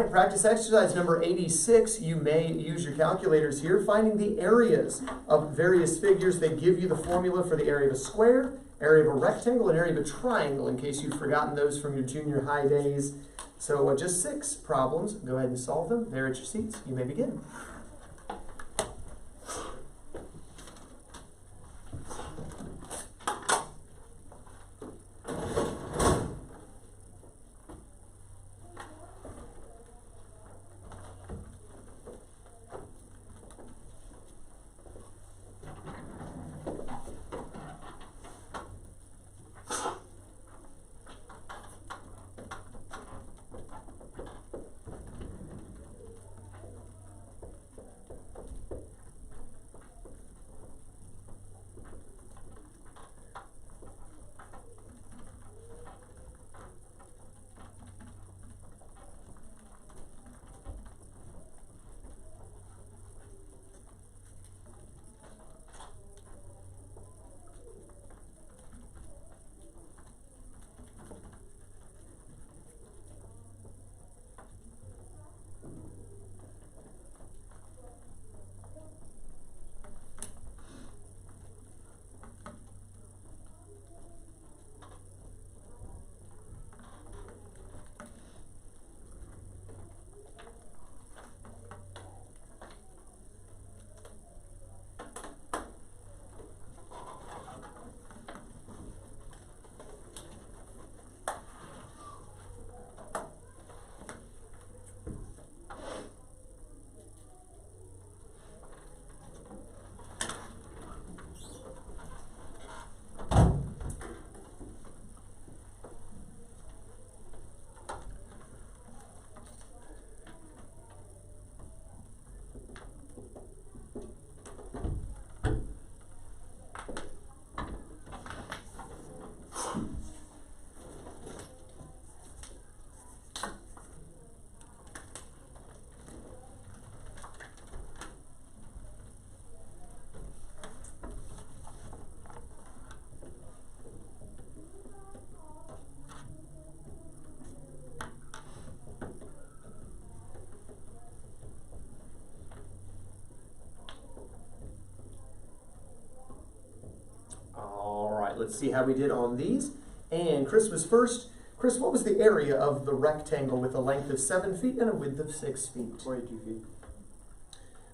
right, practice exercise number 86. You may use your calculators here, finding the areas of various figures. They give you the formula for the area of a square, area of a rectangle, and area of a triangle, in case you've forgotten those from your junior high days. So just 6 problems. Go ahead and solve them. There at your seats. You may begin. Let's see how we did on these. And Chris was first. Chris, what was the area of the rectangle with a length of 7 feet and a width of 6 feet? 42 feet.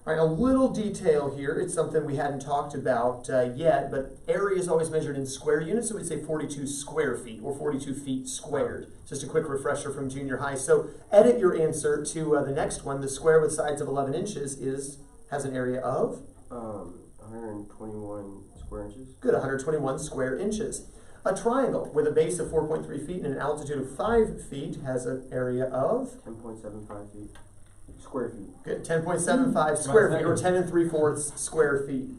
All right, a little detail here. It's something we hadn't talked about yet, but area is always measured in square units, so we'd say 42 square feet or 42 feet squared. Just a quick refresher from junior high. So edit your answer to the next one. The square with sides of 11 inches has an area of? 121 square inches. Good, 121 square inches. A triangle with a base of 4.3 feet and an altitude of 5 feet has an area of? 10.75 feet. Square feet. Good, 10.75 square feet, or 10 3/4 square feet.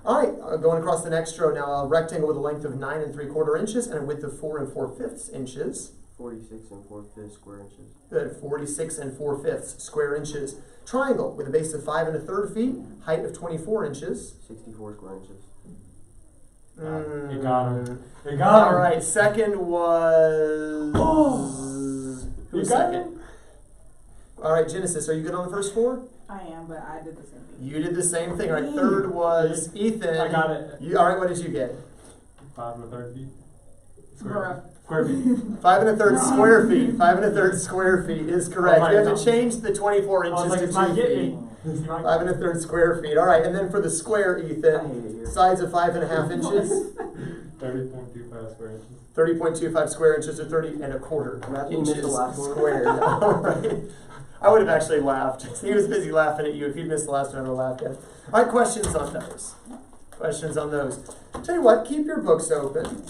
All right, going across the next row now, a rectangle with a length of 9 3/4 inches and a width of 4 4/5 inches. 46 4/5 square inches. Good, 46 4/5 square inches. Triangle with a base of 5 1/3 feet, height of 24 inches. 64 square inches. You got him. You got him. All right, second was... Who's second? All right, Genesis, are you good on the first 4? I am, but I did the same thing. You did the same thing. All right, third was Ethan. I got it. All right, what did you get? 5 1/3 feet. Square feet. 5 1/3 square feet. 5 1/3 square feet is correct. You have to change the 24 inches to 2 feet. 5 1/3 square feet. All right, and then for the square, Ethan, sides of 5 1/2 inches. 30.25 square inches. 30.25 square inches, or 30 1/4 inches squared. All right. I would have actually laughed. He was busy laughing at you. If you'd missed the last one, I would have laughed at him. All right, questions on those? Questions on those? Tell you what, keep your books open.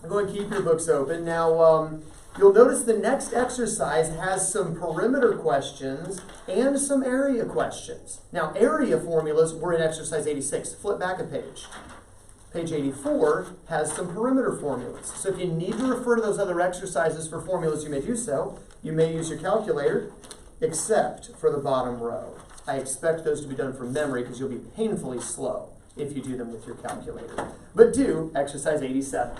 Go and keep your books open. Now, you'll notice the next exercise has some perimeter questions and some area questions. Now, area formulas were in exercise 86. Flip back a page. Page 84 has some perimeter formulas. So if you need to refer to those other exercises for formulas, you may do so. You may use your calculator, except for the bottom row. I expect those to be done from memory because you'll be painfully slow if you do them with your calculator. But do exercise 87.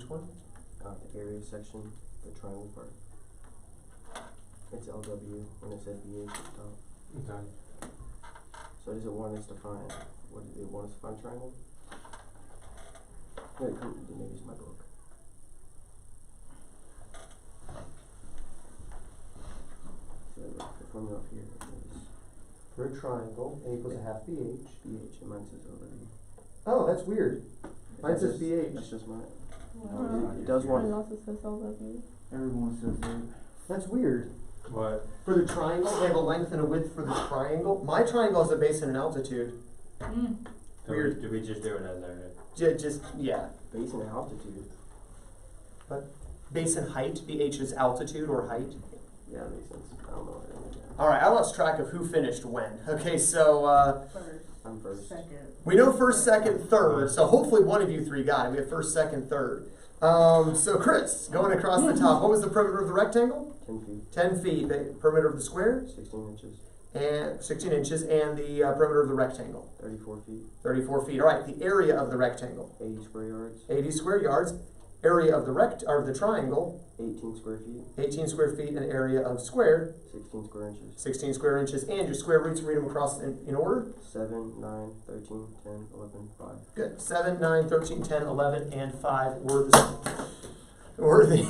which one? The area section, the triangle part. It's LW when it says BH at the top. Okay. So does it want us to find, what did it want us to find triangle? Wait, maybe it's my book. So the formula up here is For a triangle, A equals a half BH. BH, and mine says LW. Oh, that's weird. Mine says BH. That's just mine. Wow. It does want. Everyone else says LW. Everyone says that. That's weird. What? For the triangle, they have a length and a width for the triangle. My triangle has a base and an altitude. Weird. Did we just do it as a... Just, yeah. Base and altitude. Base and height, BH is altitude or height. Yeah, that makes sense. I don't know what I mean. All right, I lost track of who finished when. Okay, so First, I'm first. second. we know first, second, third. So hopefully one of you three got it. We have first, second, third. So Chris, going across the top, what was the perimeter of the rectangle? 10 feet. 10 feet. The perimeter of the square? 16 inches. And 16 inches. And the perimeter of the rectangle? 34 feet. 34 feet. All right, the area of the rectangle? 80 square yards. 80 square yards. Area of the triangle? 18 square feet. 18 square feet. And area of square? 16 square inches. 16 square inches. And your square roots, read them across in order. 7, 9, 13, 10, 11, 5. Good. 7, 9, 13, 10, 11, and 5 were the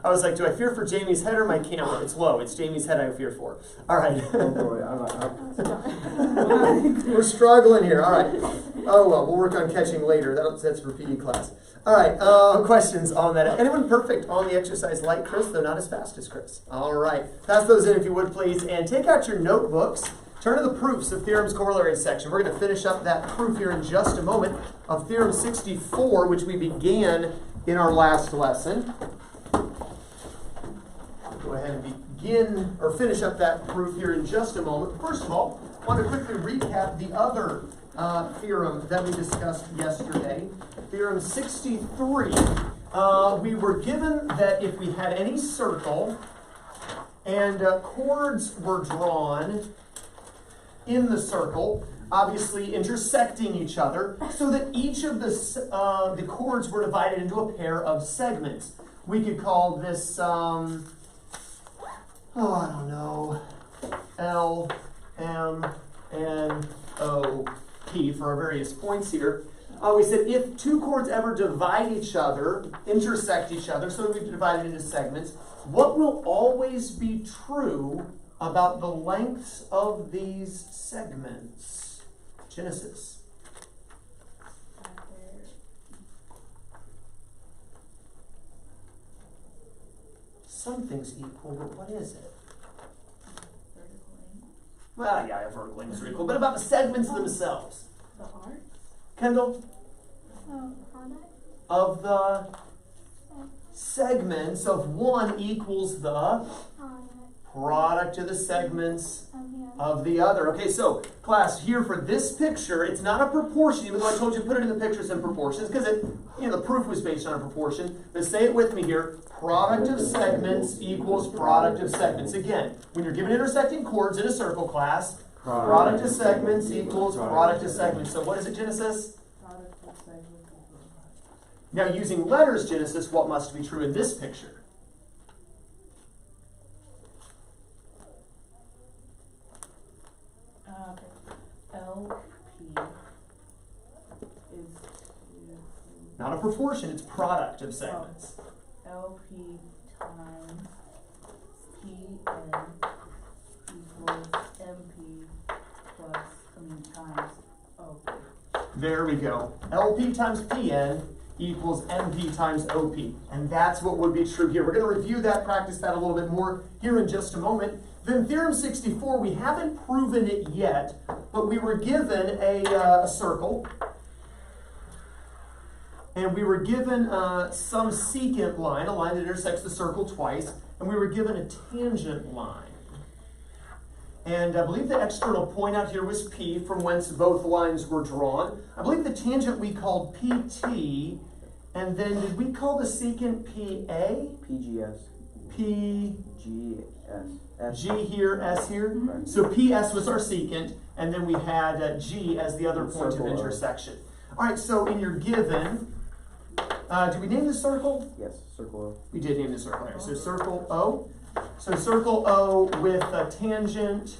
I was like, do I fear for Jamie's head or my camera? It's low. It's Jamie's head I fear for. All right. Oh boy, We're struggling here. All right. Oh, well, we'll work on catching later. That's for PE class. All right. Questions on that? Anyone perfect on the exercise like Chris, though not as fast as Chris? All right. Pass those in if you would, please. And take out your notebooks. Turn to the proofs of Theorem's corollary section. We're going to finish up that proof here in just a moment of Theorem 64, which we began in our last lesson. Go ahead and begin or finish up that proof here in just a moment. First of all, I want to quickly recap the other theorem that we discussed yesterday. Theorem 63. We were given that if we had any circle and chords were drawn in the circle, obviously intersecting each other, so that each of the chords were divided into a pair of segments. We could call this, I don't know, L, M, N, O, P for our various points here. We said if two chords ever divide each other, intersect each other, so we've divided into segments, what will always be true about the lengths of these segments? Genesis. Something's equal, but what is it? Well, yeah, vertical angles are equal, but about the segments themselves. The arc? Kendall? Product? Of the segments of one equals the product of the segments of the other. Okay, so class, here for this picture, it's not a proportion, even though I told you to put it in the pictures in proportions, because the proof was based on a proportion. But say it with me here. Product of segments equals product of segments. Again, when you're given intersecting chords in a circle class, product of segments equals product of segments. So what is it, Genesis? Product of segments. Now, using letters, Genesis, what must be true in this picture? LP is Not a proportion, it's product of segments. LP times PN equals MP times OP. There we go. LP times PN equals MP times OP. And that's what would be true here. We're going to review that, practice that a little bit more here in just a moment. Then Theorem 64, we haven't proven it yet, but we were given a circle. And we were given some secant line, a line that intersects the circle twice. And we were given a tangent line. And I believe the external point out here was P, from whence both lines were drawn. I believe the tangent we called PT. And then did we call the secant PA? PGS. PGS. S. G here, S here. Right. So PS was our secant, and then we had G as the other point of Circle of. intersection. All right, so in your given, Did we name the circle? Yes, circle O. We did name the circle there. So circle O. So circle O with a tangent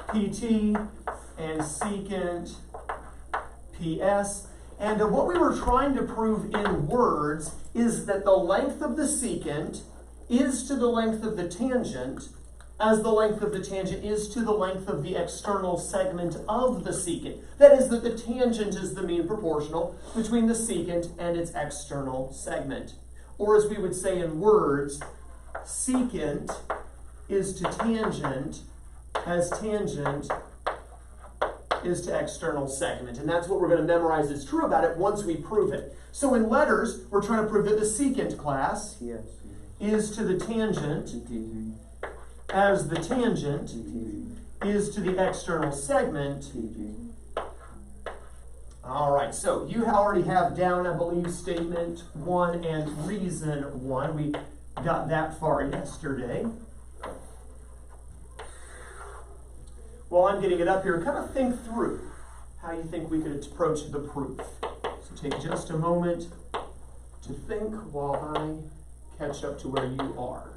PT and secant PS. And what we were trying to prove in words is that the length of the secant is to the length of the tangent as the length of the tangent is to the length of the external segment of the secant. That is, that the tangent is the mean proportional between the secant and its external segment. Or as we would say in words, secant is to tangent as tangent is to external segment. And that's what we're going to memorize is true about it once we prove it. So in letters, we're trying to prove that the secant class Yes. is to the tangent as the tangent is to the external segment. All right, so you already have down, I believe, statement 1 and reason 1. We got that far yesterday. While I'm getting it up here, kind of think through how you think we could approach the proof. So take just a moment to think while I catch up to where you are.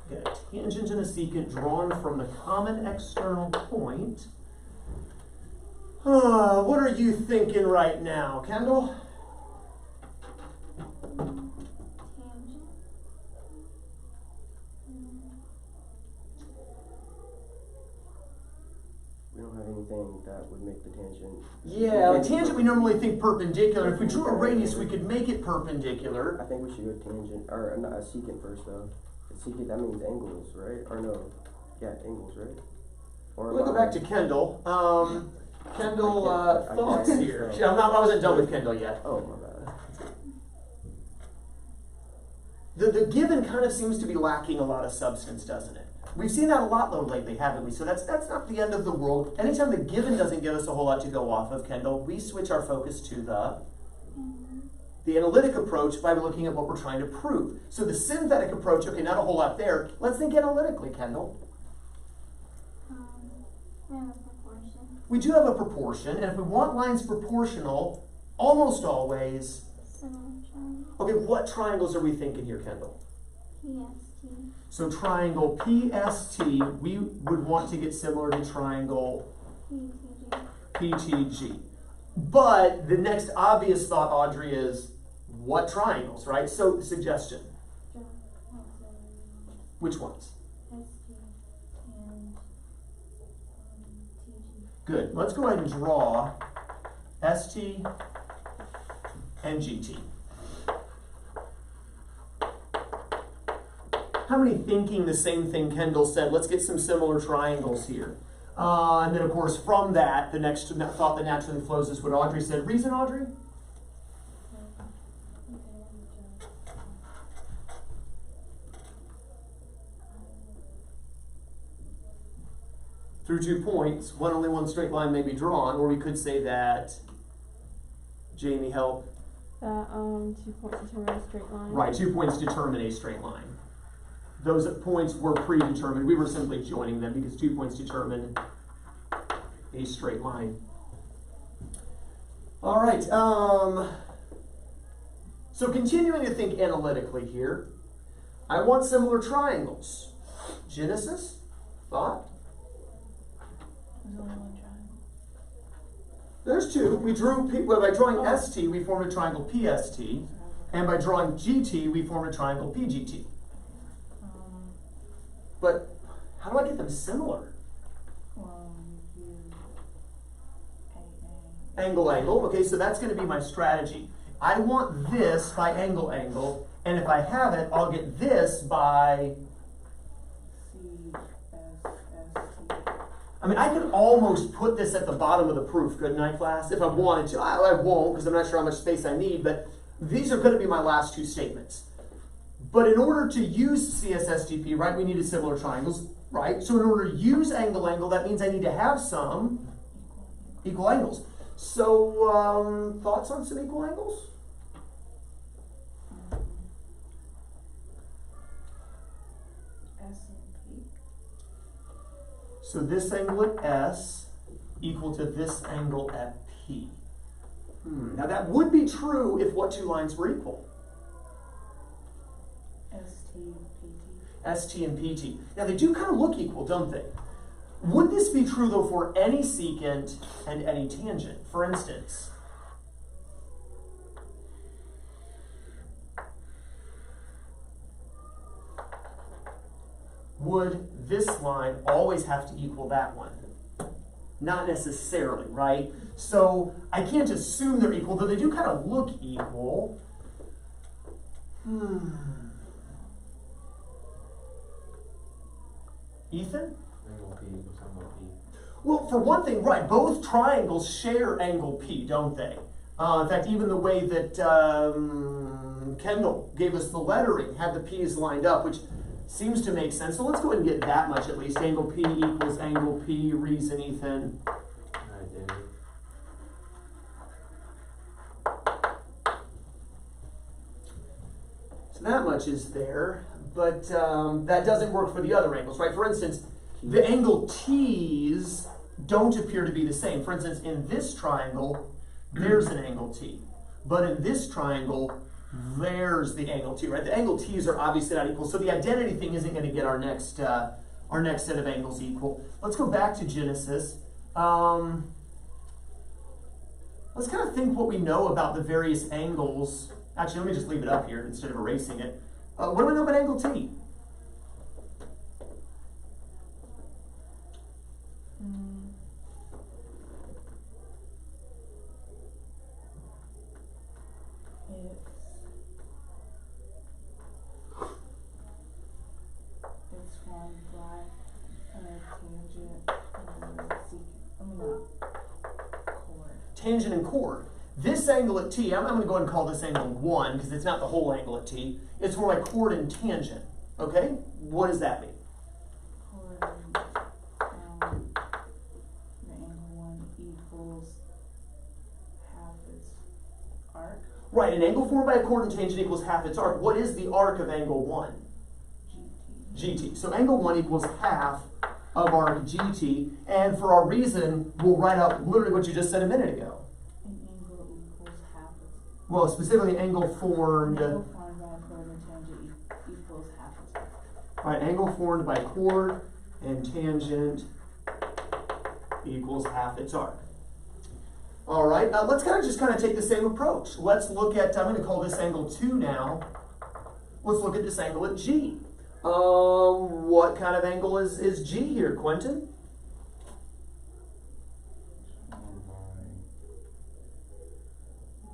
Got a tangent and a secant drawn from the common external point. What are you thinking right now, Kendall? Tangent. We don't have anything that would make the tangent. Yeah, a tangent we normally think perpendicular. If we drew a radius, we could make it perpendicular. I think we should go tangent, or not a secant first though. A secant, that means angles, right? Or no, yeah, angles, right? Or Let me go back to Kendall. Kendall, I thoughts can't, here. so- I wasn't done with Kendall yet. Oh, my bad. The given kind of seems to be lacking a lot of substance, doesn't it? We've seen that a lot though lately, haven't we? So that's not the end of the world. Anytime the given doesn't give us a whole lot to go off of, Kendall, we switch our focus to the analytic approach by looking at what we're trying to prove. So the synthetic approach, okay, not a whole lot there. Let's think analytically, Kendall. We have a proportion. We do have a proportion, and if we want lines proportional, almost always, Similar triangle. okay, what triangles are we thinking here, Kendall? PST. So triangle PST, we would want to get similar to triangle PTG. PTG. But the next obvious thought, Audrey, is what triangles, right? So suggestion, which ones? ST and TG. Good. Let's go ahead and draw ST and GT. How many thinking the same thing Kendall said? Let's get some similar triangles here. And then, of course, from that, the next thought that naturally flows is what Audrey said. Reason, Audrey? Through 2 points, only one straight line may be drawn, or we could say that, Jamie, help. That 2 points determine a straight line. Right, 2 points determine a straight line. Those points were predetermined. We were simply joining them because 2 points determine a straight line. All right. So continuing to think analytically here, I want similar triangles. Genesis, thought? There's only one triangle. There's two. We drew, by drawing ST, we formed a triangle PST, and by drawing GT, we formed a triangle PGT. But how do I get them similar? Angle, angle. Okay, so that's going to be my strategy. I want this by angle, angle, and if I have it, I'll get this by... I mean, I could almost put this at the bottom of the proof, couldn't I, class? If I wanted to. I won't, because I'm not sure how much space I need, but these are going to be my last two statements. But in order to use CSSTP, right, we needed similar triangles, right? So in order to use angle, angle, that means I need to have some equal angles. So, thoughts on some equal angles? So this angle at S equal to this angle at P. Now that would be true if what two lines were equal? ST and PT. ST and PT. Now they do kind of look equal, don't they? Would this be true though for any secant and any tangent? For instance, would this line always have to equal that one? Not necessarily, right? So I can't assume they're equal, though they do kind of look equal. Ethan? Angle P equals angle P. Well, for one thing, right, both triangles share angle P, don't they? In fact, even the way that Kendall gave us the lettering had the P's lined up, which seems to make sense. So let's go ahead and get that much at least. Angle P equals angle P. Reason, Ethan. Alright, David. So that much is there, but that doesn't work for the other angles, right? For instance, the angle T's don't appear to be the same. For instance, in this triangle, there's an angle T. But in this triangle, there's the angle T, right? The angle T's are obviously not equal, so the identity thing isn't going to get our next set of angles equal. Let's go back to Genesis. Let's kind of think what we know about the various angles. Actually, let me just leave it up here instead of erasing it. What do we know about angle T? It's formed by a tangent and chord. Tangent and chord. This angle at T, I'm going to go ahead and call this angle 1 because it's not the whole angle at T. It's more like chord and tangent. Okay? What does that mean? Chord, the angle 1 equals half its arc. Right, an angle formed by a chord and tangent equals half its arc. What is the arc of angle 1? GT. So angle 1 equals half of arc GT. And for our reason, we'll write out literally what you just said a minute ago. An angle equals half its Well, specifically angle formed. angle formed by a chord and tangent equals half its arc. Right, angle formed by chord and tangent equals half its arc. All right, let's just take the same approach. Let's look at, I'm going to call this angle 2 now. Let's look at this angle at G. What kind of angle is G here, Quentin?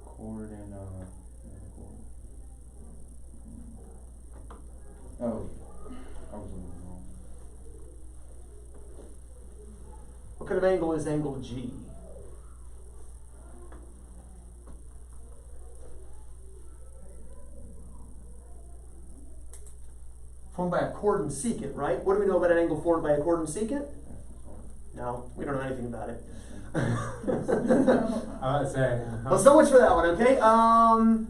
Chord and oh, I was looking wrong. What kind of angle is angle G? Formed by a chord and secant, right? What do we know about an angle formed by a chord and secant? No, we don't know anything about it. I would say. Well, so much for that one, okay?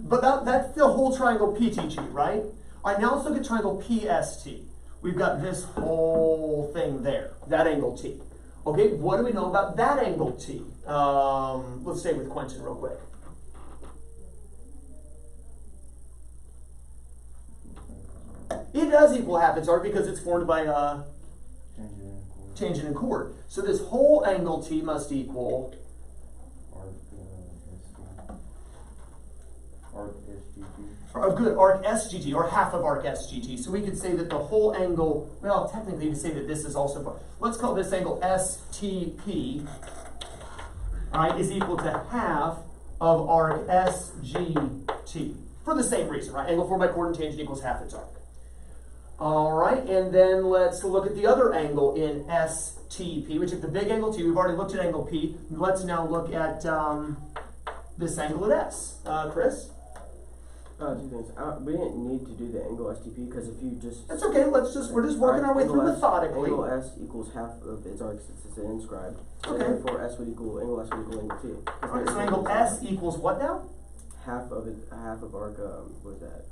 But that's the whole triangle PTG, right? All right, now let's look at triangle PST. We've got this whole thing there, that angle T. Okay, what do we know about that angle T? Let's stay with Quentin real quick. It does equal half its arc because it's formed by a tangent and chord. So this whole angle T must equal Arc SGT. arc SGT, or half of arc SGT. So we could say that the whole angle, well, technically you could say that this is also, let's call this angle STP, all right, is equal to half of arc SGT. For the same reason, right? Angle formed by chord and tangent equals half its arc. All right, and then let's look at the other angle in STP. We took the big angle T. We've already looked at angle P. Let's now look at this angle at S. Chris? 2 things. We didn't need to do the angle STP because if you just... That's okay. We're just working our way through methodically. Angle S equals half of its arc since it's inscribed. So Okay. therefore angle S would equal angle T. All right, so angle S equals what now? Half of arc, what is that?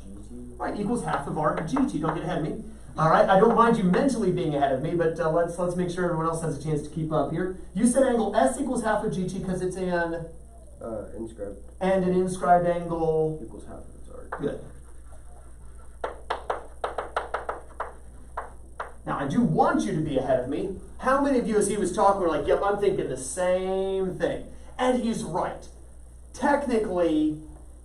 GT. Right, equals half of our GT. Don't get ahead of me. All right, I don't mind you mentally being ahead of me, but let's make sure everyone else has a chance to keep up here. You said angle S equals half of GT because it's an Inscribed and an inscribed angle. equals half of its arc. Good. Now, I do want you to be ahead of me. How many of you, as he was talking, were like, yep, I'm thinking the same thing? And he's right. Technically,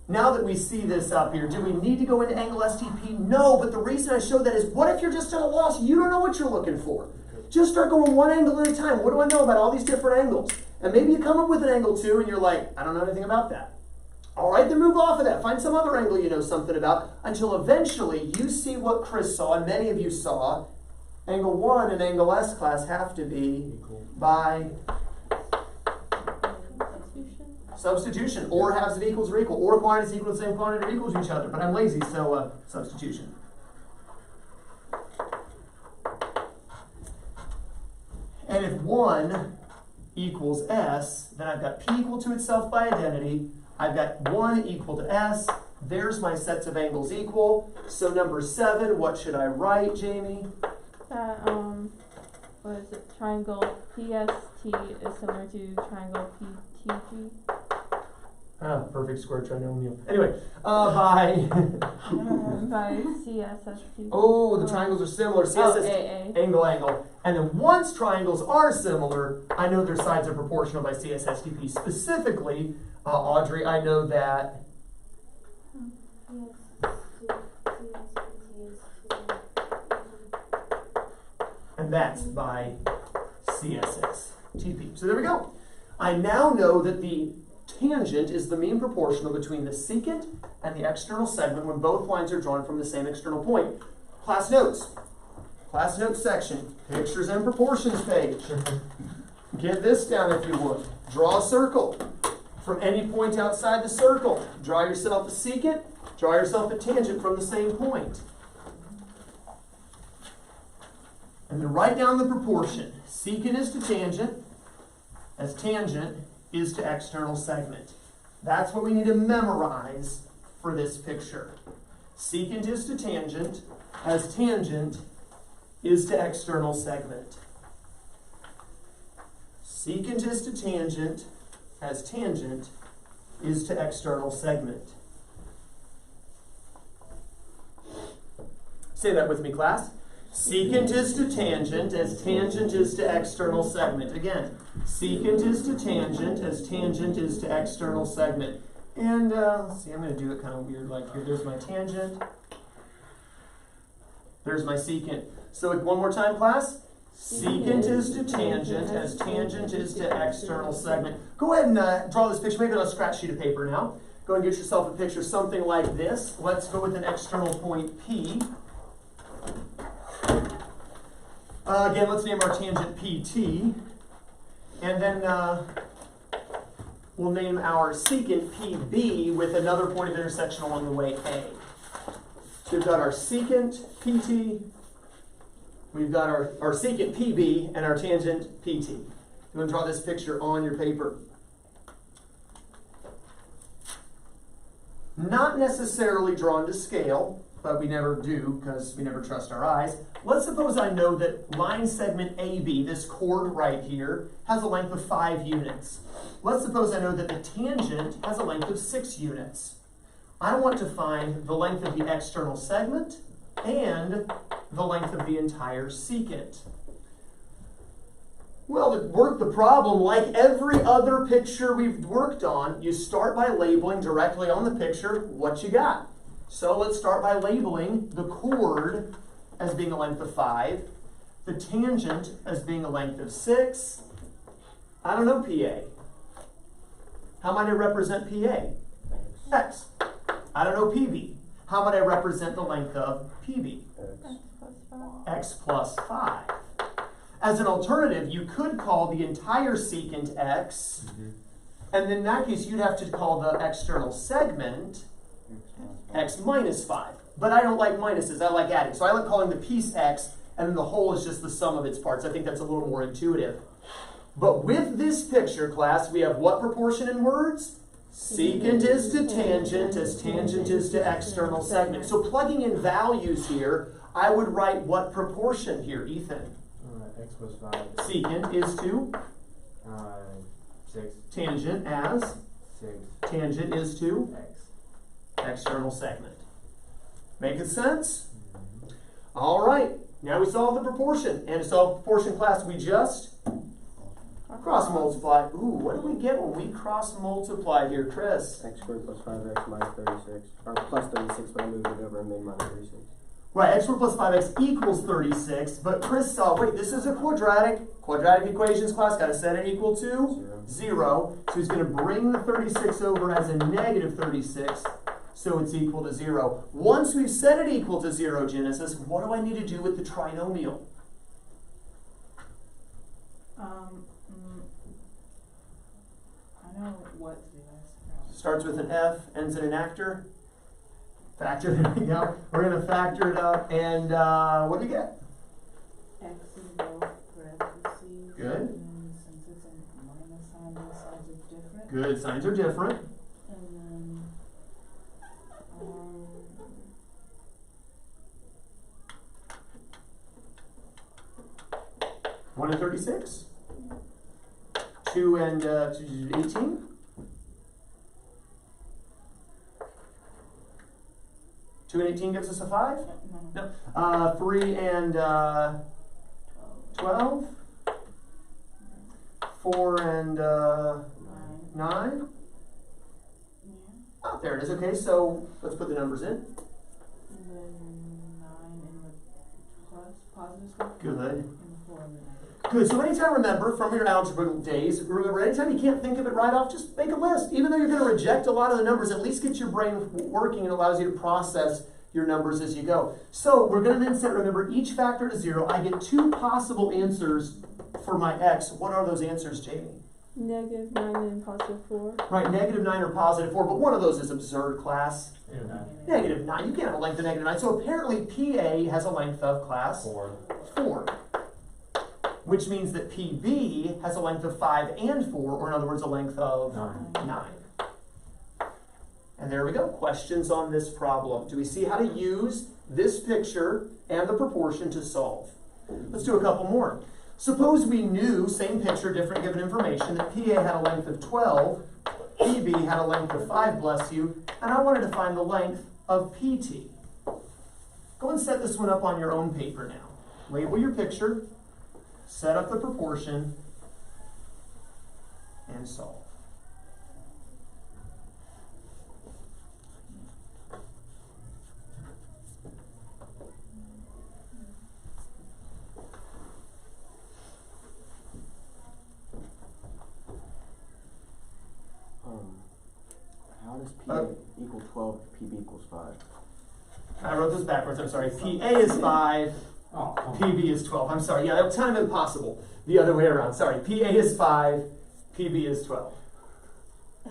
now that we see this up here, do we need to go into angle STP? No, but the reason I showed that is, what if you're just at a loss? You don't know what you're looking for. Just start going one angle at a time. What do I know about all these different angles? And maybe you come up with an angle too, and you're like, I don't know anything about that. All right, then move off of that. Find some other angle you know something about, until eventually you see what Chris saw, and many of you saw. Angle 1 and angle S class have to be by substitution, or halves of equals or equal, or quantities equal to the same quantity or equal to each other. But I'm lazy, so substitution. And if 1 equals S, then I've got P equal to itself by identity. I've got 1 equal to S. There's my sets of angles equal. So number 7, what should I write, Jamie? What is it? Triangle PST is similar to triangle PTG. Perfect square trinomial. Anyway, by By CSST. oh, the triangles are similar. CSS AA. angle. And then once triangles are similar, I know their sides are proportional by CSSTP. Specifically, Audrey, I know that. And that's by CSSTP. So there we go. I now know that the tangent is the mean proportional between the secant and the external segment when both lines are drawn from the same external point. Class notes. Class notes section. Pictures and proportions page. Get this down if you would. Draw a circle. From any point outside the circle, draw yourself a secant, draw yourself a tangent from the same point. And then write down the proportion. Secant is to tangent, as tangent is to external segment. That's what we need to memorize for this picture. Secant is to tangent, as tangent is to external segment. Secant is to tangent, as tangent is to external segment. Say that with me, class. Secant is to tangent as tangent is to external segment. Again, secant is to tangent as tangent is to external segment. And let's see, I'm going to do it kind of weird like here. There's my tangent. There's my secant. So one more time, class. Secant is to tangent as tangent is to external segment. Go ahead and draw this picture, maybe on a scratch sheet of paper now. Go and get yourself a picture, something like this. Let's go with an external point P. Again, let's name our tangent PT. And then we'll name our secant PB with another point of intersection along the way, A. So we've got our secant PT. We've got our secant PB and our tangent PT. You want to draw this picture on your paper. Not necessarily drawn to scale, but we never do because we never trust our eyes. Let's suppose I know that line segment AB, this chord right here, has a length of 5 units. Let's suppose I know that the tangent has a length of 6 units. I want to find the length of the external segment and the length of the entire secant. Well, to work the problem, like every other picture we've worked on, you start by labeling directly on the picture what you got. So let's start by labeling the chord as being a length of 5, the tangent as being a length of 6. I don't know PA. How might I represent PA? X. I don't know PB. How might I represent the length of PB? X plus 5. As an alternative, you could call the entire secant X, and then in that case, you'd have to call the external segment X minus 5. But I don't like minuses, I like adding. So I like calling the piece X, and then the whole is just the sum of its parts. I think that's a little more intuitive. But with this picture, class, we have what proportion in words? Secant is to tangent as tangent is to external segment. So plugging in values here, I would write what proportion here, Ethan? X plus 5. Secant is to 6. tangent as 6. tangent is to X. external segment. Making sense? All right, now we solve the proportion. And to solve the proportion class, we just cross multiply. Ooh, what do we get when we cross multiply here, Chris? X squared plus 5x minus 36. Or plus 36, but I moved it over and made minus 36. Right, x squared plus 5x equals 36, but Chris saw, wait, this is a quadratic. Quadratic equations class, got to set it equal to 0. So he's going to bring the 36 over as a negative 36, so it's equal to 0. Once we've set it equal to 0, Genesis, what do I need to do with the trinomial? I know what to do. Starts with an F, ends in an actor. Factor, there we go. We're going to factor it up, and what do we get? X is both parentheses. Good. And since it's a minus sign, the signs are different. Good, signs are different. And then, 1 and 36. 2 and 18. 2 and 18 gives us a 5? No. 3 and 12. 4 and 9. Oh, there it is. Okay, so let's put the numbers in. And then 9 in the plus, positive square. Good. And 4 in the negative. Good. So anytime, remember, from your algebra days, remember, anytime you can't think of it right off, just make a list. Even though you're going to reject a lot of the numbers, at least get your brain working and allows you to process your numbers as you go. So we're going to then set, remember, each factor to 0. I get 2 possible answers for my x. What are those answers, Jamie? Negative 9 and positive 4. Right, negative 9 or positive 4, but one of those is absurd, class. Negative 9. You can't have a length of negative 9. So apparently PA has a length of, class? 4. Which means that PB has a length of 5 and 4, or in other words, a length of 9. And there we go. Questions on this problem. Do we see how to use this picture and the proportion to solve? Let's do a couple more. Suppose we knew, same picture, different given information, that PA had a length of 12, PB had a length of 5, bless you, and I wanted to find the length of PT. Go and set this one up on your own paper now. Label your picture, set up the proportion, and solve. How does PA equal 12 if PB equals 5? I wrote this backwards, I'm sorry. PA is 5, PB is 12. I'm sorry, yeah, that's kind of impossible. The other way around, sorry. PA is 5, PB is 12.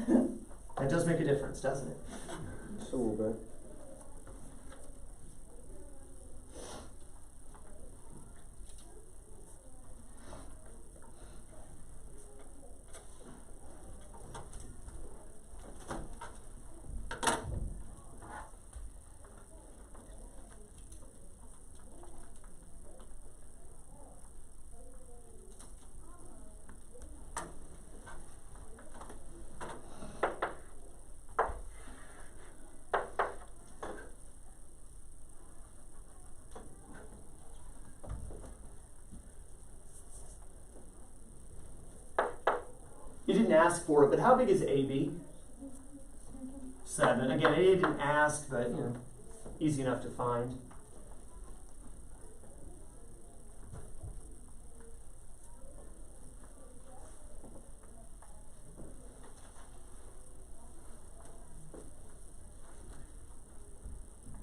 That does make a difference, doesn't it? Just a little bit. You didn't ask for it, but how big is AB? 7. Again, A didn't ask, but you know, easy enough to find.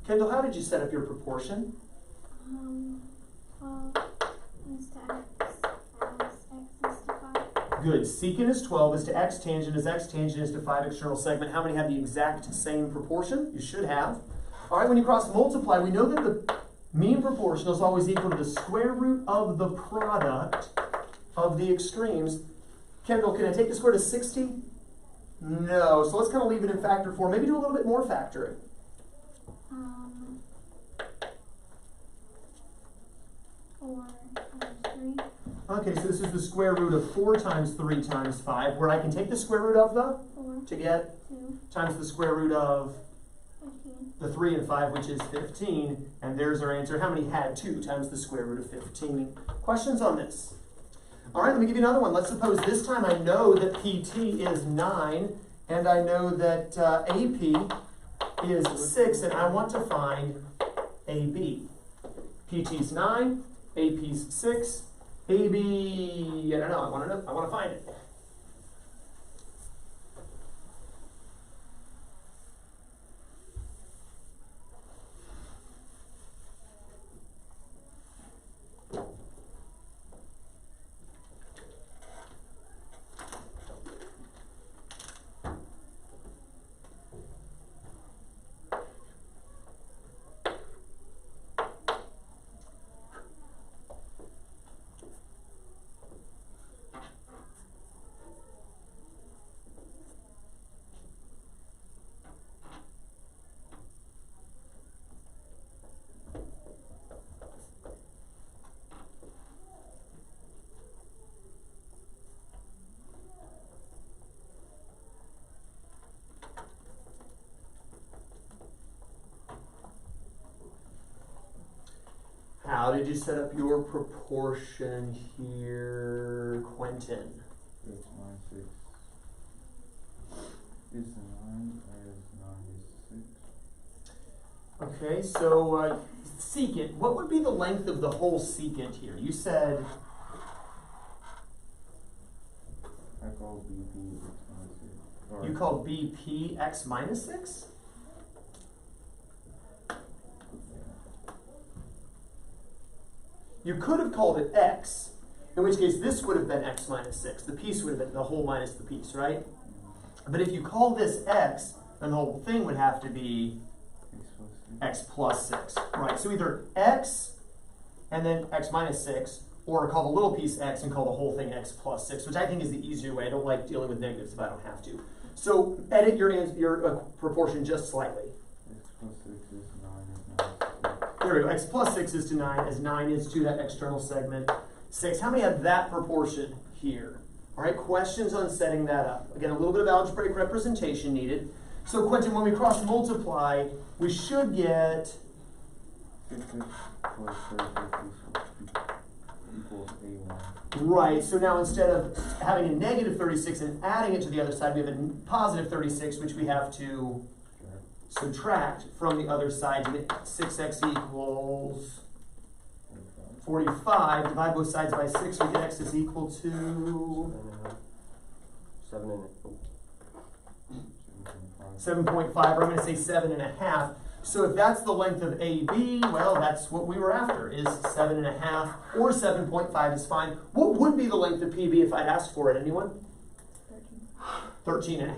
Kendall, how did you set up your proportion? 12 is to x as x is to 5. Good. Secant is 12 is to x tangent is x tangent is to 5 external segment. How many have the exact same proportion? You should have. All right, when you cross multiply, we know that the mean proportional is always equal to the square root of the product of the extremes. Kendall, can I take the square root of 60? No, so let's kind of leave it in factor form. Maybe do a little bit more factoring. 4 times 3. Okay, so this is the square root of 4 times 3 times 5, where I can take the square root of the 4, to get 2, times the square root of 15. the 3 and 5, which is 15, and there's our answer. How many had 2 times the square root of 15? Questions on this? All right, let me give you another one. Let's suppose this time I know that PT is 9, and I know that AP is 6, and I want to find AB. PT's 9, AP's 6, AB, I don't know, I want to find it. How did you set up your proportion here, Quentin? 6 minus 6 is 9, as 9 is 6. Okay, so secant, what would be the length of the whole secant here? You said, I call BP x minus 6. Or you called BP x minus 6? You could have called it x, in which case this would have been x minus 6. The piece would have been the whole minus the piece, right? But if you call this x, then the whole thing would have to be x plus 6. x plus 6. Right, so either x and then x minus 6, or call the little piece x and call the whole thing x plus 6, which I think is the easier way. I don't like dealing with negatives if I don't have to. So edit your proportion just slightly. X plus 6 is 9 as 9 is 6. There we go. X plus 6 is to 9, as 9 is to that external segment 6. How many have that proportion here? All right, questions on setting that up. Again, a little bit of algebraic representation needed. So Quentin, when we cross multiply, we should get 6x plus 36 equals A1. right. So now instead of having a negative 36 and adding it to the other side, we have a positive 36, which we have to subtract from the other side to get 6x equals 45. Divide both sides by 6, we get x is equal to 7.5, or I'm going to say 7.5. So if that's the length of AB, well, that's what we were after, is 7.5, or 7.5 is fine. What would be the length of PB if I'd asked for it? Anyone? 13.5.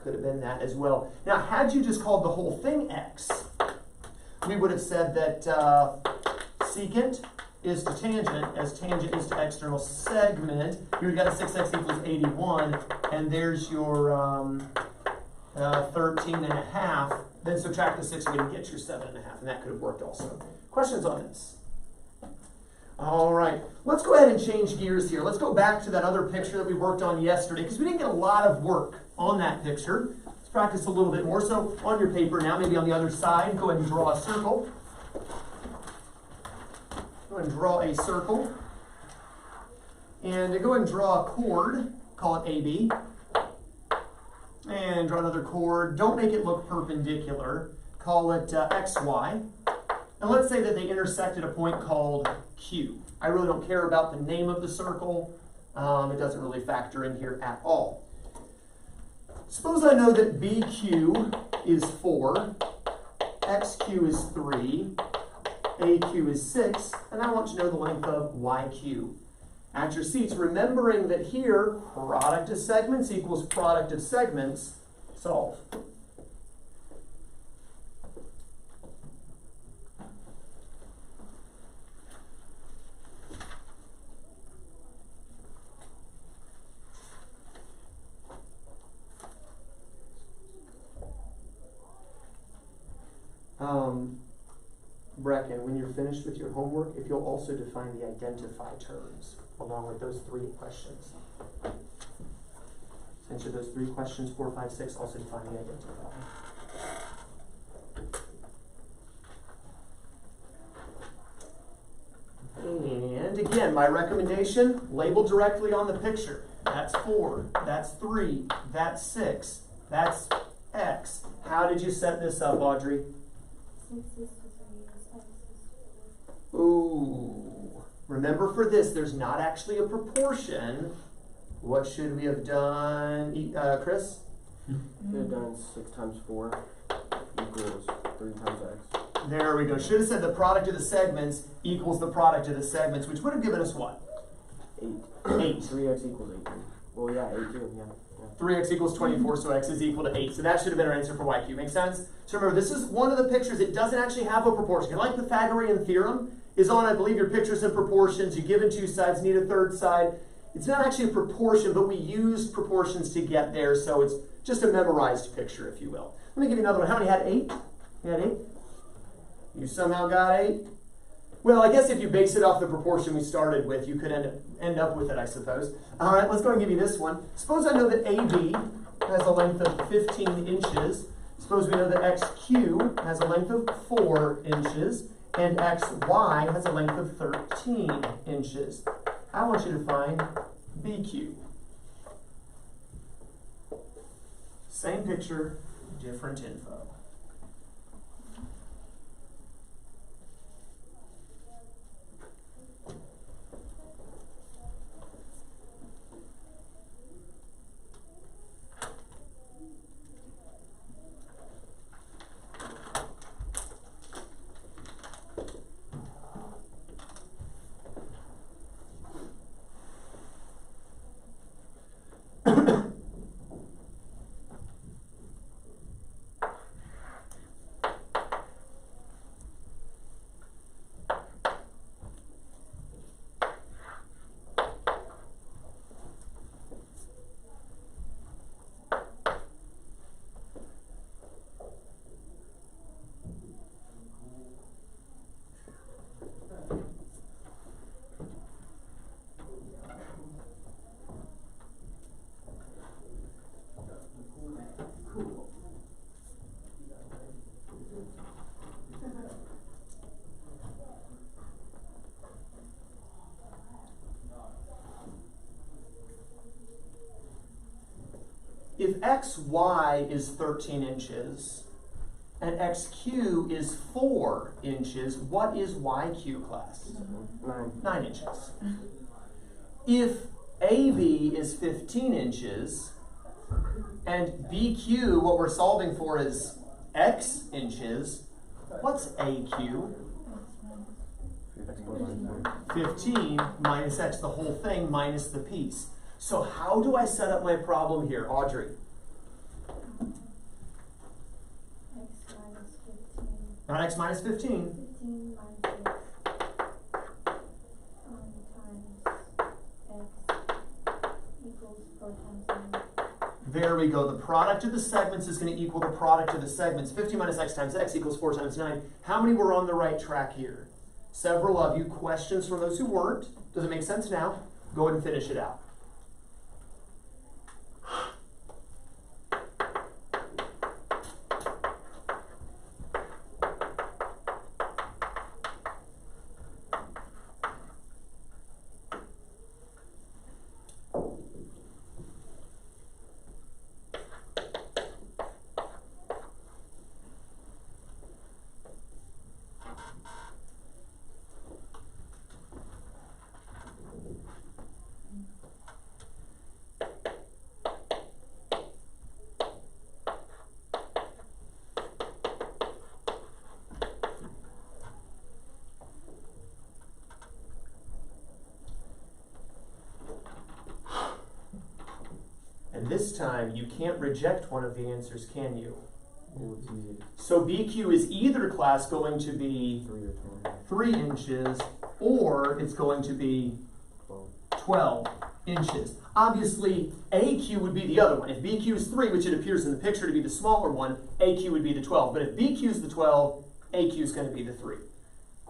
Could have been that as well. Now, had you just called the whole thing x, we would have said that secant is to tangent, as tangent is to external segment. Here we got a 6x equals 81, and there's your 13.5. Then subtract the 6 away to get your 7.5, and that could have worked also. Questions on this? All right, let's go ahead and change gears here. Let's go back to that other picture that we worked on yesterday, because we didn't get a lot of work on that picture. Let's practice a little bit more. So on your paper now, maybe on the other side, go ahead and draw a circle. Go ahead and draw a circle. And go ahead and draw a chord, call it AB. And draw another chord. Don't make it look perpendicular. Call it XY. And let's say that they intersect at a point called Q. I really don't care about the name of the circle. It doesn't really factor in here at all. Suppose I know that BQ is 4, XQ is 3, AQ is 6, and I want to know the length of YQ. At your seats, remembering that here, product of segments equals product of segments, solve. Brecken, when you're finished with your homework, if you'll also define the identify terms along with those 3 questions. Answer those 3 questions, 4, 5, 6, also define the identify. And again, my recommendation, label directly on the picture. That's 4, that's 3, that's 6, that's X. How did you set this up, Audrey? 6 is to 3 is X is to 4. Ooh. Remember for this, there's not actually a proportion. What should we have done, Chris? Should have done 6 times 4 equals 3 times X. There we go. Should have said the product of the segments equals the product of the segments, which would have given us what? 8. 8. 3x equals 18. Well, yeah, 8 too, yeah. 3x equals 24, so x is equal to 8. So that should have been our answer for YQ. Make sense? So remember, this is one of the pictures. It doesn't actually have a proportion. Like the Pythagorean theorem is on, I believe, your pictures and proportions. You give it 2 sides, need a third side. It's not actually a proportion, but we used proportions to get there, so it's just a memorized picture, if you will. Let me give you another one. How many had 8? You had 8? You somehow got 8? Well, I guess if you base it off the proportion we started with, you could end up with it, I suppose. All right, let's go and give you this one. Suppose I know that AB has a length of 15 inches. Suppose we know that XQ has a length of 4 inches, and XY has a length of 13 inches. I want you to find BQ. Same picture, different info. If XY is 13 inches and XQ is 4 inches, what is YQ, class? 9 inches. If AB is 15 inches and BQ, what we're solving for, is X inches, what's AQ? 15 minus X, the whole thing minus the piece. So how do I set up my problem here, Audrey? X minus 15. Not X minus 15. 15 minus X times X equals 4 times 9. There we go. The product of the segments is going to equal the product of the segments. 15 minus X times X equals 4 times 9. How many were on the right track here? Several of you. Questions from those who weren't? Does it make sense now? Go ahead and finish it out. And this time, you can't reject one of the answers, can you? So BQ is either, class, going to be 3 inches, or it's going to be 12 inches. Obviously, AQ would be the other one. If BQ is 3, which it appears in the picture to be the smaller one, AQ would be the 12. But if BQ is the 12, AQ is going to be the 3.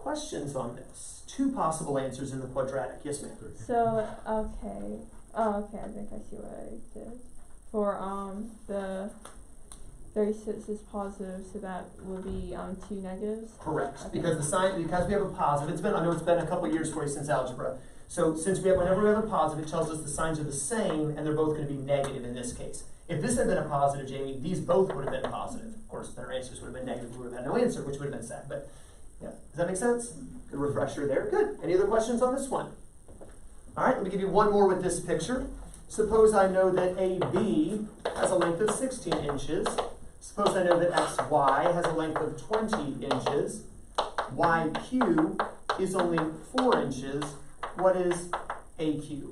Questions on this? Two possible answers in the quadratic. Yes, ma'am. So, okay. Oh, okay, I think I see what I did. For, the 36 is positive, so that would be, 2 negatives? Correct. Okay. Because the sign, because we have a positive, I know it's been a couple years for you since algebra. So since whenever we have a positive, it tells us the signs are the same and they're both going to be negative in this case. If this had been a positive, Jamie, these both would have been positive. Of course, their answers would have been negative. We would have had no answer, which would have been sad. But yeah, does that make sense? Good refresher there. Good. Any other questions on this one? All right, let me give you one more with this picture. Suppose I know that AB has a length of 16 inches. Suppose I know that XY has a length of 20 inches. YQ is only 4 inches. What is AQ?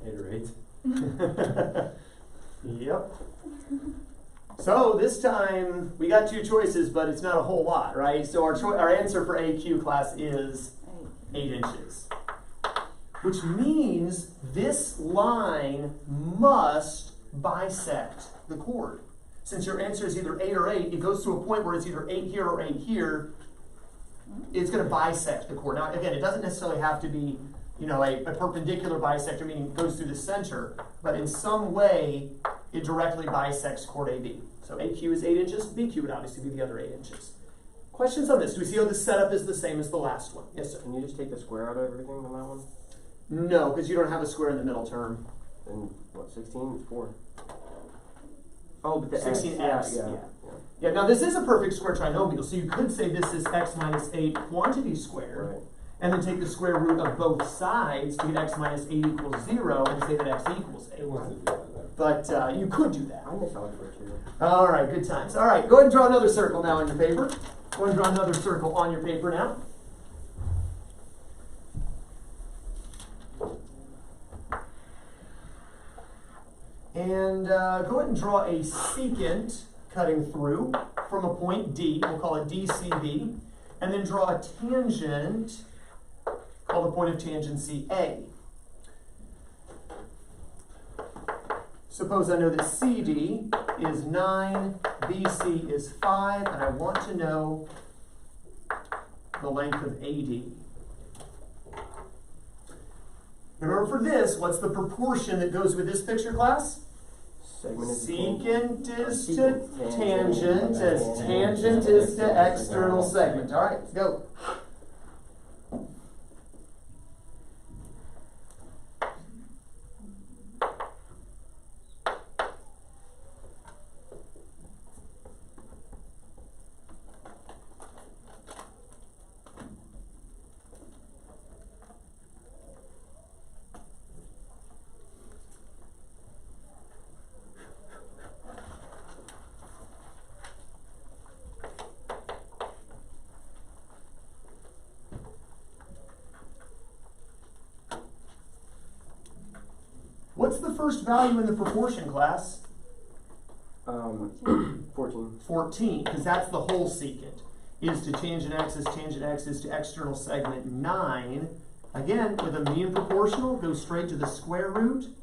Iterate. Yep. So this time we got two choices, but it's not a whole lot, right? So our answer for AQ class is 8 inches. Which means this line must bisect the chord. Since your answer is either 8 or 8, it goes to a point where it's either 8 here or 8 here. It's going to bisect the chord. Now, again, it doesn't necessarily have to be, a perpendicular bisector, meaning it goes through the center, but in some way, it directly bisects chord AB. So AQ is 8 inches, BQ would obviously be the other 8 inches. Questions on this? Do we see how the setup is the same as the last one? Yes, sir. Can you just take the square out of everything on that one? No, because you don't have a square in the middle term. And what, 16? It's 4. Oh, but the 16x, X. Yeah, now this is a perfect square trinomial, so you could say this is x minus 8 quantity squared, Right. and then take the square root of both sides to get x minus 8 equals 0, and say that x equals 8. It wasn't that. But you could do that. I miss algebra too. All right, good times. All right, go ahead and draw another circle now on your paper. Go ahead and draw another circle on your paper now. And go ahead and draw a secant cutting through from a point D. We'll call it DCB. And then draw a tangent, call the point of tangent CA. Suppose I know that CD is 9, BC is 5, and I want to know the length of AD. Remember for this, what's the proportion that goes with this picture, class? Segment is Secant is to Secant, tangent, as tangent is to external segment. All right, go. What's the first value in the proportion, class? 14. 14, because that's the whole secant. Is to tangent x is to external segment 9. Again, with a mean proportional, goes straight to the square root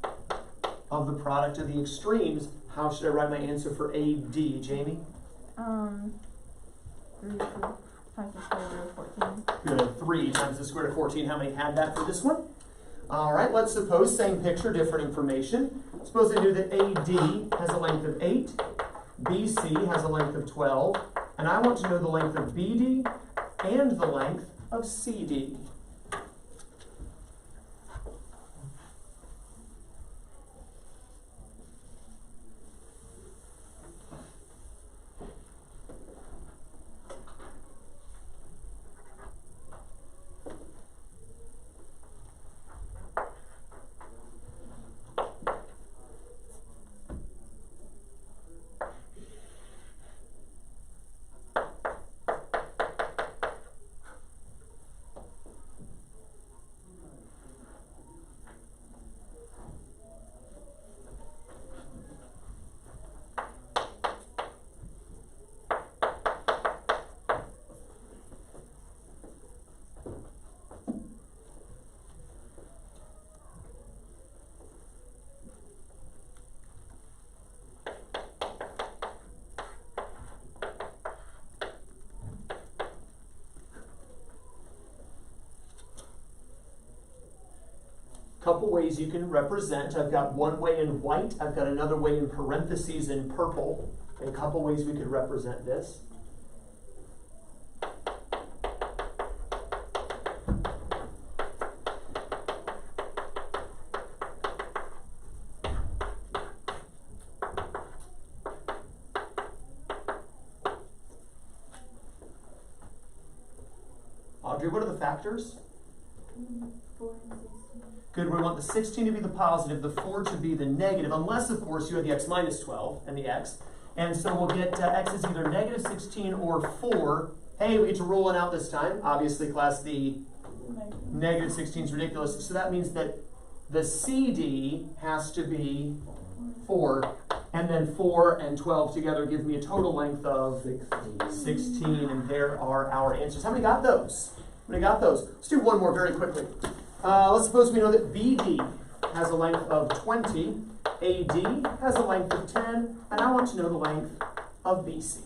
of the product of the extremes. How should I write my answer for AD, Jamie? 3 times the square root of 14. Good. 3 times the square root of 14. How many had that for this one? All right, let's suppose, same picture, different information. Suppose I knew that AD has a length of 8, BC has a length of 12, and I want to know the length of BD and the length of CD. Couple ways you can represent. I've got one way in white, I've got another way in parentheses in purple. A couple ways we could represent this. Audrey, what are the factors? 4 and 16. Good, we want the 16 to be the positive, the 4 to be the negative, unless, of course, you have the x minus 12 and the x. And so we'll get x is either negative 16 or 4. Hey, we get to roll it out this time. Obviously, class, the negative 16 is ridiculous. So that means that the CD has to be 4. And then 4 and 12 together give me a total length of 16. And there are our answers. How many got those? How many got those? Let's do one more very quickly. Let's suppose we know that BD has a length of 20, AD has a length of 10, and I want to know the length of BC.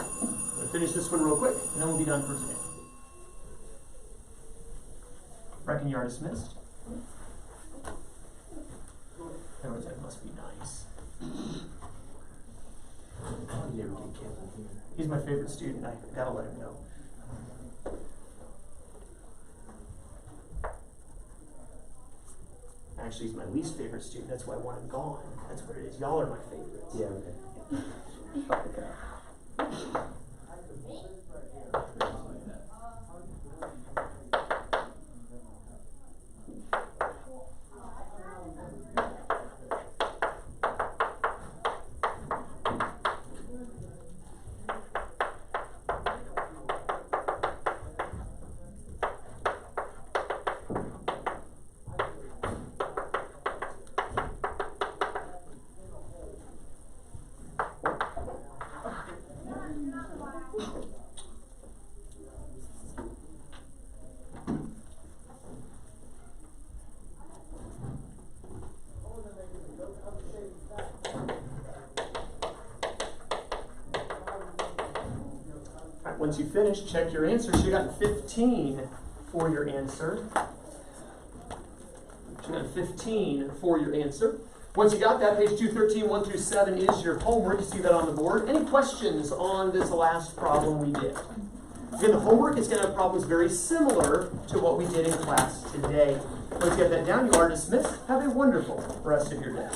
I'm going to finish this one real quick, and then we'll be done for today. Reckon you are dismissed. Everyone's like, must be nice. He's my favorite student. I gotta let him know. Actually, he's my least favorite student. That's why I want him gone. That's what it is. Y'all are my favorites. Yeah, okay. Fuck the cat. Once you finish, check your answers. You got 15 for your answer. You got 15 for your answer. Once you got that, page 213, 1 through 7 is your homework. You see that on the board. Any questions on this last problem we did? Again, the homework is going to have problems very similar to what we did in class today. Once you get that down, you are dismissed. Have a wonderful rest of your day.